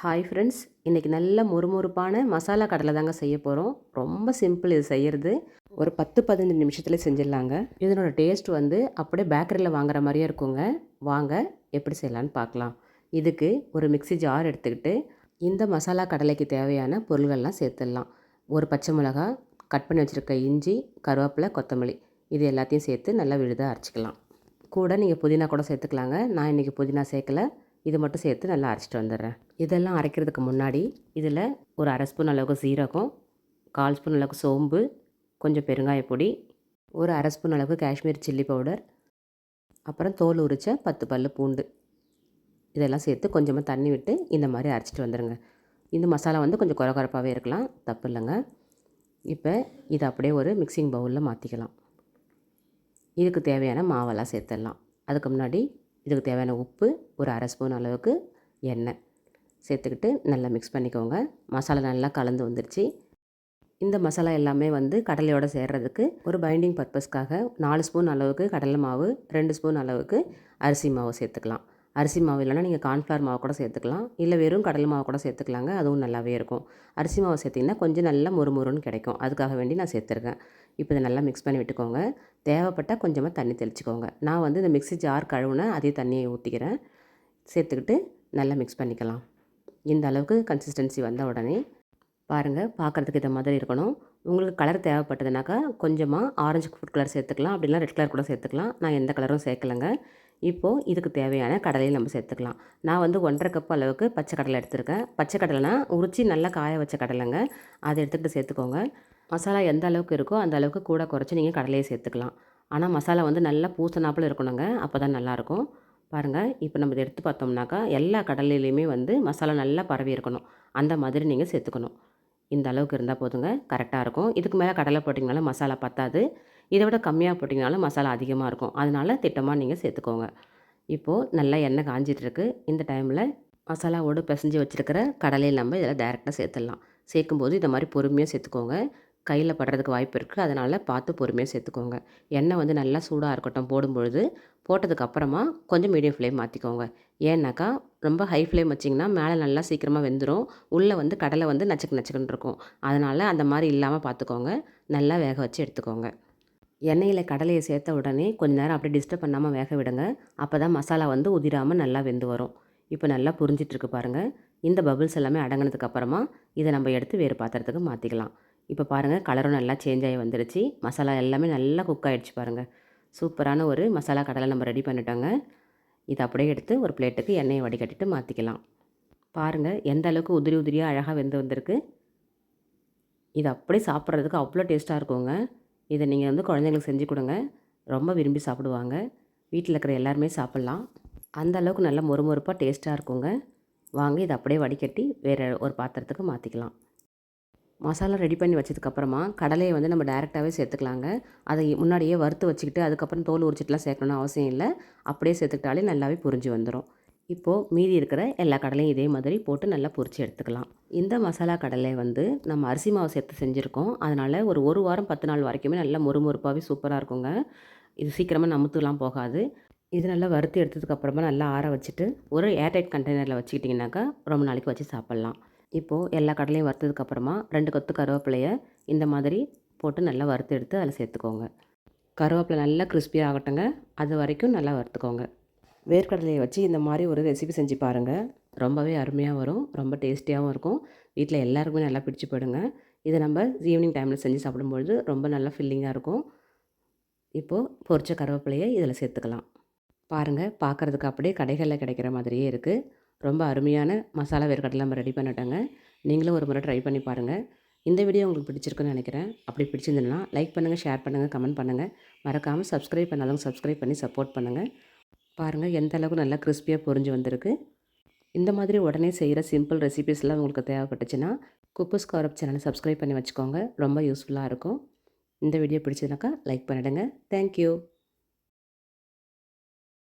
Hi friends, இன்றைக்கி நல்ல மொறுமொறுப்பான மசாலா கடலை தாங்க செய்ய போகிறோம். ரொம்ப சிம்பிள் இது செய்கிறது. ஒரு 10-15 நிமிஷத்தில் செஞ்சிடலாங்க. இதனோட டேஸ்ட் வந்து அப்படியே பேக்கரியில் வாங்குற மாதிரியே இருக்குங்க. வாங்க எப்படி செய்யலான்னு பார்க்கலாம். இதுக்கு ஒரு மிக்ஸி ஜார் எடுத்துக்கிட்டு இந்த மசாலா கடலைக்கு தேவையான பொருள்கள்லாம் சேர்த்துடலாம். ஒரு பச்சை மிளகா, கட் பண்ணி வச்சுருக்க இஞ்சி, கருவேப்பிலை, கொத்தமல்லி இது எல்லாத்தையும் சேர்த்து நல்லா விழுதாக அரைச்சிக்கலாம். கூட நீங்கள் புதினா கூட சேர்த்துக்கலாங்க. நான் இன்றைக்கி புதினா சேர்க்கல. இது மட்டும் சேர்த்து நல்லா அரைச்சிட்டு வந்துடுறேன். இதெல்லாம் அரைக்கிறதுக்கு முன்னாடி இதில் ஒரு 1/2 ஸ்பூன் அளவுக்கு சீரகம், 1/4 ஸ்பூன் அளவுக்கு சோம்பு, கொஞ்சம் பெருங்காய பொடி, ஒரு 1/2 ஸ்பூன் அளவுக்கு காஷ்மீர் சில்லி பவுடர், அப்புறம் தோல் உரித்த 10 பல்லு பூண்டு இதெல்லாம் சேர்த்து கொஞ்சமாக தண்ணி விட்டு இந்த மாதிரி அரைச்சிட்டு வந்துடுங்க. இந்த மசாலா வந்து கொஞ்சம் குறகுறப்பாகவே இருக்கலாம், தப்பு இல்லைங்க. இப்போ இதை அப்படியே ஒரு மிக்சிங் பவுலில் மாற்றிக்கலாம். இதுக்கு தேவையான மாவெல்லாம் சேர்த்துடலாம். அதுக்கு முன்னாடி இதுக்கு தேவையான உப்பு, ஒரு 1/2 ஸ்பூன் அளவுக்கு எண்ணெய் சேர்த்துக்கிட்டு நல்லா மிக்ஸ் பண்ணிக்கோங்க. மசாலா நல்லா கலந்து வந்துருச்சு. இந்த மசாலா எல்லாமே வந்து கடலையோடு சேர்கிறதுக்கு ஒரு பைண்டிங் பர்பஸ்க்காக 4 ஸ்பூன் அளவுக்கு கடலை மாவு, 2 ஸ்பூன் அளவுக்கு அரிசி மாவு சேர்த்துக்கலாம். அரிசி மாவு இல்லைனா நீங்கள் கார்ன்ஃப்ளவர் மாவு கூட சேர்த்துக்கலாம், இல்லை வெறும் கடலை மாவு கூட சேர்த்துக்கலாங்க. அதுவும் நல்லாவே இருக்கும். அரிசி மாவு சேர்த்திங்கன்னா கொஞ்சம் நல்லா மொறுமொறுன்னு கிடைக்கும். அதுக்காக வேண்டி நான் சேர்த்துருக்கேன். இப்போ இதை நல்லா மிக்ஸ் பண்ணி விட்டுக்கோங்க. தேவைப்பட்டால் கொஞ்சமாக தண்ணி தெளிச்சிக்கோங்க. நான் வந்து இந்த மிக்ஸி ஜார் கழுவுனேன், அதே தண்ணியை ஊற்றிக்கிறேன். சேர்த்துக்கிட்டு நல்லா மிக்ஸ் பண்ணிக்கலாம். இந்த அளவுக்கு கன்சிஸ்டன்சி வந்த உடனே பாருங்கள், பார்க்குறதுக்கு இந்த மாதிரி இருக்கணும். உங்களுக்கு கலர் தேவைப்பட்டதுனாக்கா கொஞ்சமாக ஆரஞ்சு ஃபுட் கலர் சேர்த்துக்கலாம், அப்படின்னா ரெட் கலர் கூட சேர்த்துக்கலாம். நான் எந்த கலரும் சேர்க்கலைங்க. இப்போது இதுக்கு தேவையான கடலையை நம்ம சேர்த்துக்கலாம். நான் வந்து 1½ கப் அளவுக்கு பச்சை கடலை எடுத்திருக்கேன். பச்சை கடலைனா உரித்து நல்லா காய வச்ச கடலைங்க. அதை எடுத்துக்கிட்டு சேர்த்துக்கோங்க. மசாலா எந்த அளவுக்கு இருக்கோ அந்த அளவுக்கு கூட குறைச்சி நீங்கள் கடலையை சேர்த்துக்கலாம். ஆனால் மசாலா வந்து நல்லா பூசனாப்பில் இருக்கணுங்க, அப்போ தான் நல்லாயிருக்கும். பாருங்கள், இப்போ நம்ம இதை எடுத்து பார்த்தோம்னாக்கா எல்லா கடலையிலையுமே வந்து மசாலா நல்லா பரவி இருக்கணும். அந்த மாதிரி நீங்கள் சேர்த்துக்கணும். இந்த அளவுக்கு இருந்தால் போதுங்க, கரெக்டாக இருக்கும். இதுக்கு மேலே கடலை போட்டிங்கனாலும் மசாலா பத்தாது. இதை விட கம்மியாக போட்டிங்கனாலும் மசாலா அதிகமாக இருக்கும். அதனால் திட்டமாக நீங்கள் சேர்த்துக்கோங்க. இப்போது நல்லா எண்ணெய் காஞ்சிட்ருக்கு. இந்த டைமில் மசாலாவோடு பிசைஞ்சு வச்சுருக்கிற கடலையை நம்ம இதில் டைரெக்டாக சேர்த்துடலாம். சேர்க்கும்போது இந்த மாதிரி பொறுமையாக சேர்த்துக்கோங்க. கையில் படுறதுக்கு வாய்ப்பு இருக்குது, அதனால் பார்த்து பொறுமையாக சேர்த்துக்கோங்க. எண்ணெய் வந்து நல்லா சூடாக இருக்கட்டும். போடும்பொழுது போட்டதுக்கப்புறமா கொஞ்சம் மீடியம் ஃப்ளேம் மாற்றிக்கோங்க. ஏன்னாக்கா ரொம்ப ஹை ஃப்ளேம் வச்சிங்கன்னா மேலே நல்லா சீக்கிரமாக வெந்துடும். உள்ளே வந்து கடலை வந்து நச்சுக்கு நச்சுக்குன்னு இருக்கும். அதனால் அந்த மாதிரி இல்லாமல் பார்த்துக்கோங்க. நல்லா வேக வச்சு எடுத்துக்கோங்க. எண்ணெயில் கடலையை சேர்த்த உடனே கொஞ்ச நேரம் அப்படியே டிஸ்டர்ப் பண்ணாமல் வேக விடுங்க. அப்போ தான் மசாலா வந்து உதிராமல் நல்லா வெந்து வரும். இப்போ நல்லா புரிஞ்சிட்ருக்கு பாருங்கள். இந்த பபிள்ஸ் எல்லாமே அடங்கினதுக்கப்புறமா இதை நம்ம எடுத்து வேறு பாத்திரத்துக்கு மாற்றிக்கலாம். இப்போ பாருங்கள், கலரும் நல்லா சேஞ்ச் ஆகி வந்துருச்சு. மசாலா எல்லாமே நல்லா குக் ஆகிடுச்சு பாருங்கள். சூப்பரான ஒரு மசாலா கடலை நம்ம ரெடி பண்ணிட்டோங்க. இதை அப்படியே எடுத்து ஒரு பிளேட்டுக்கு எண்ணெயை வடிகட்டிட்டு மாற்றிக்கலாம். பாருங்கள், எந்த அளவுக்கு உதிரி உதிரியாக அழகாக வெந்து வந்திருக்கு. இது அப்படியே சாப்பிட்றதுக்கு அவ்வளோ டேஸ்ட்டாக இருக்குங்க. இதை நீங்கள் வந்து குழந்தைங்களுக்கு செஞ்சு கொடுங்க, ரொம்ப விரும்பி சாப்பிடுவாங்க. வீட்டில் இருக்கிற எல்லாருமே சாப்பிட்லாம். அந்த அளவுக்கு நல்லா மொறுமொறுப்பாக டேஸ்ட்டாக இருக்குங்க. வாங்க, இதை அப்படியே வடிகட்டி வேறு ஒரு பாத்திரத்துக்கு மாற்றிக்கலாம். மசாலா ரெடி பண்ணி வச்சதுக்கப்புறமா கடலையை வந்து நம்ம டைரெக்டாகவே சேர்த்துக்கலாங்க. அதை முன்னாடியே வறுத்து வச்சுக்கிட்டு அதுக்கப்புறம் தோல் உரிச்சிட்டுலாம் சேர்க்கணும்னு அவசியம் இல்லை. அப்படியே சேர்த்துக்கிட்டாலே நல்லாவே புரிஞ்சு வந்துடும். இப்போது மீதி இருக்கிற எல்லா கடலையும் இதே மாதிரி போட்டு நல்லா பொரித்து எடுத்துக்கலாம். இந்த மசாலா கடலை வந்து நம்ம அரிசி மாவு சேர்த்து செஞ்சுருக்கோம். அதனால் ஒரு வாரம் 10 நாள் வரைக்குமே நல்லா மொறுமொறுப்பாகவே சூப்பராக இருக்குங்க. இது சீக்கிரமாக நமுத்துலாம் போகாது. இது நல்லா வறுத்து எடுத்ததுக்கப்புறமா நல்லா ஆற வச்சுட்டு ஒரு ஏர்டைட் கண்டெய்னரில் வச்சுக்கிட்டிங்கனாக்கா ரொம்ப நாளைக்கு வச்சு சாப்பிட்லாம். இப்போது எல்லா கடலையும் வறுத்ததுக்கப்புறமா 2 கொத்து கருவேப்பிலையை இந்த மாதிரி போட்டு நல்லா வறுத்து எடுத்து அதில் சேர்த்துக்கோங்க. கருவேப்பிலை நல்லா கிறிஸ்பியாக ஆகட்டுங்க, அது வரைக்கும் நல்லா வறுத்துக்கோங்க. வேர்க்கடலையை வச்சு இந்த மாதிரி ஒரு ரெசிபி செஞ்சு பாருங்கள். ரொம்பவே அருமையாக வரும், ரொம்ப டேஸ்டியாகவும் இருக்கும். வீட்டில் எல்லாருக்குமே நல்லா பிடிச்சி போயிடுங்க. இதை நம்ம ஈவினிங் டைமில் செஞ்சு சாப்பிடும்பொழுது ரொம்ப நல்லா ஃபில்லிங்காக இருக்கும். இப்போது பொரிச்ச கருவேப்பிலையை இதில் சேர்த்துக்கலாம். பாருங்கள், பார்க்குறதுக்கு அப்படியே கடைகளில் கிடைக்கிற மாதிரியே இருக்குது. ரொம்ப அருமையான மசாலா வேர்க்கடலை நம்ம ரெடி பண்ணிட்டோங்க. நீங்களும் ஒரு முறை ட்ரை பண்ணி பாருங்கள். இந்த வீடியோ உங்களுக்கு பிடிச்சிருக்குன்னு நினைக்கிறேன். அப்படி பிடிச்சிருந்ததுன்னா லைக் பண்ணுங்கள், ஷேர் பண்ணுங்கள், கமெண்ட் பண்ணுங்கள். மறக்காமல் சப்ஸ்கிரைப் பண்ணாதவங்க சப்ஸ்கிரைப் பண்ணி சப்போர்ட் பண்ணுங்கள். பாருங்கள், எந்த அளவுக்கு நல்லா கிறிஸ்பியாக பொரிஞ்சு வந்திருக்கு. இந்த மாதிரி உடனே செய்கிற சிம்பிள் ரெசிபீஸ்லாம் உங்களுக்கு தேவைப்பட்டுச்சுன்னா குக்கூஸ் கௌரப் சேனலை சப்ஸ்கிரைப் பண்ணி வச்சுக்கோங்க. ரொம்ப யூஸ்ஃபுல்லாக இருக்கும். இந்த வீடியோ பிடிச்சதுனாக்கா லைக் பண்ணிவிடுங்க. தேங்க்யூ.